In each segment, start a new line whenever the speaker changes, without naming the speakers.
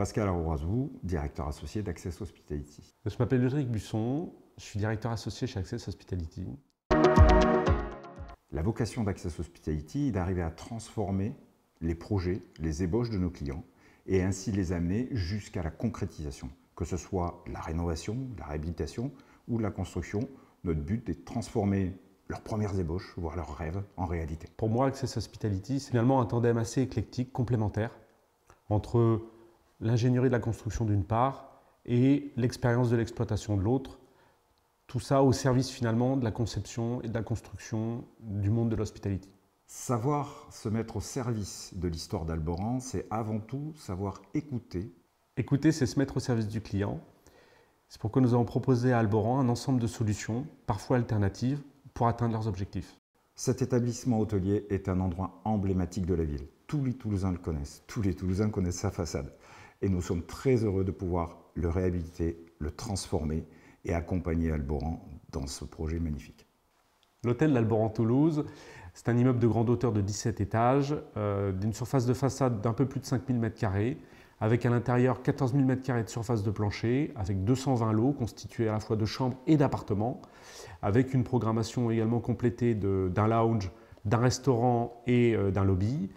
Pascal Aroazou, directeur associé d'Access Hospitality.
Je m'appelle Ulrich Busson, je suis directeur associé chez Access Hospitality.
La vocation d'Access Hospitality est d'arriver à transformer les projets, les ébauches de nos clients et ainsi les amener jusqu'à la concrétisation, que ce soit la rénovation, la réhabilitation ou la construction. Notre but est de transformer leurs premières ébauches, voire leurs rêves, en réalité.
Pour moi, Access Hospitality, c'est finalement un tandem assez éclectique, complémentaire, entre l'ingénierie de la construction d'une part et l'expérience de l'exploitation de l'autre. Tout ça au service finalement de la conception et de la construction du monde de l'hospitality.
Savoir se mettre au service de l'histoire d'Alboran, c'est avant tout savoir écouter.
Écouter, c'est se mettre au service du client. C'est pourquoi nous avons proposé à Alboran un ensemble de solutions, parfois alternatives, pour atteindre leurs objectifs.
Cet établissement hôtelier est un endroit emblématique de la ville. Tous les Toulousains le connaissent, tous les Toulousains connaissent sa façade. Et nous sommes très heureux de pouvoir le réhabiliter, le transformer et accompagner Alboran dans ce projet magnifique.
L'hôtel d'Alboran Toulouse, c'est un immeuble de grande hauteur de 17 étages, d'une surface de façade d'un peu plus de 5000 m², avec à l'intérieur 14 000 m² de surface de plancher, avec 220 lots constitués à la fois de chambres et d'appartements, avec une programmation également complétée d'un lounge, d'un restaurant et d'un lobby,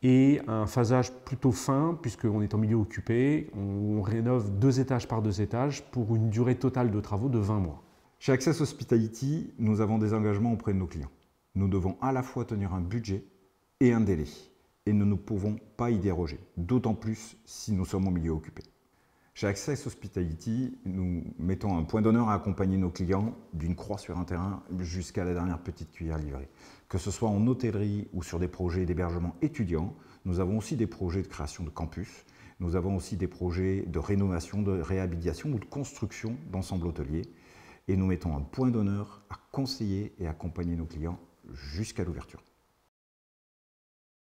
et un phasage plutôt fin, puisqu'on est en milieu occupé, on rénove 2 étages par 2 étages pour une durée totale de travaux de 20 mois.
Chez Access Hospitality, nous avons des engagements auprès de nos clients. Nous devons à la fois tenir un budget et un délai, et nous ne pouvons pas y déroger, d'autant plus si nous sommes en milieu occupé. Chez Access Hospitality, nous mettons un point d'honneur à accompagner nos clients d'une croix sur un terrain jusqu'à la dernière petite cuillère livrée. Que ce soit en hôtellerie ou sur des projets d'hébergement étudiants, nous avons aussi des projets de création de campus, nous avons aussi des projets de rénovation, de réhabilitation ou de construction d'ensemble hôtelier. Et nous mettons un point d'honneur à conseiller et accompagner nos clients jusqu'à l'ouverture.